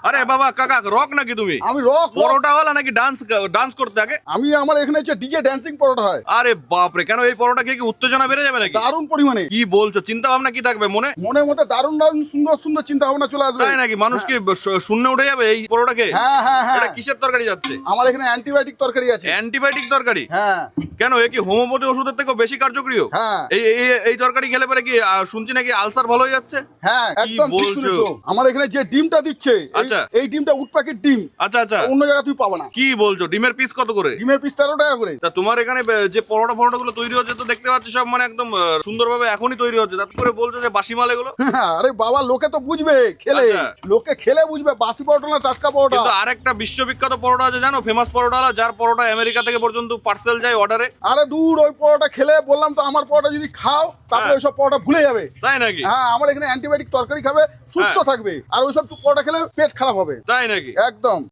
আরে বাবা কাকা রক নাকি তুমি? আমি রক পরোটাওয়ালা নাকি ডান্স করতে আগে? আমি আমার এখানে হচ্ছে ডিজে ড্যান্সিং পরোটা হয়। আরে বাপরে, কেন এই পরোটা খেয়ে কি উত্তেজনা বেড়ে যাবে নাকি? দারুণ পরিমাণে। কি বলছো? চিন্তা ভাবনা কি থাকবে মনে? মনের মধ্যে দারুণ দারুণ সুন্দর সুন্দর চিন্তা ভাবনা চলে আসবে। তাই নাকি? মানুষ কি শূন্য উঠে যাবে এই পরোটা খেয়ে? হ্যাঁ হ্যাঁ হ্যাঁ। এটা কিসের তরকারি যাচ্ছে? আমার এখানে অ্যান্টিবায়োটিক তরকারি আছে। অ্যান্টিবায়োটিক তরকারি? হ্যাঁ কেন এ কি হোমিওপ্যাথি ওষুধের থেকেও বেশি কার্যকরী? হ্যাঁ এই তরকারি খেলে পরে কি শুনছি নাকি আলসার ভালো হয়ে যাচ্ছে? হ্যাঁ একদম ঠিক বলছো? শুনেছো। আমার এখানে যে ডিমটা দিচ্ছে আচ্ছা। এই ডিমটা উড পাখির ডিম। আচ্ছা আচ্ছা, অন্য জায়গায় তুই পাবো না। কি বলছো? ডিমের পিস কত করে? ডিমের পিস 13 টাকা করে। তা তোমার এখানে যে পরোটা ফরোটা গুলো তৈরি হচ্ছে তো দেখতে পাচ্ছি সব মানে একদম সুন্দরভাবে এখনই তৈরি হচ্ছে, তারপরে করে বলছো যে বাসি মাল এগুলো। আরে বাবা লোকে তো বুঝবে খেলে। আচ্ছা। লোকে খেলে বুঝবে বাসি পরোটা না টাটকা পরোটা। কিন্তু আরেকটা বিশ্ববিখ্যাত পরোটা আছে জানো, ফেমাস পরোটা, যার পরোটা আমেরিকা থেকে পর্যন্ত পার্সেল যায় অর্ডারে। আরে দূর ওই পরোটা খেলে বললাম তো আমার পরোটা যদি খাও তারপরে হ্যাঁ। ওইসব পরোটা ভুলে যাবে। তাই নাকি? হ্যাঁ আমার এখানে অ্যান্টিবায়োটিক তরকারি খাবে সুস্থ হ্যাঁ। থাকবে, আর ওইসব পরোটা খেলে পেট খারাপ হবে। তাই নাকি? একদম।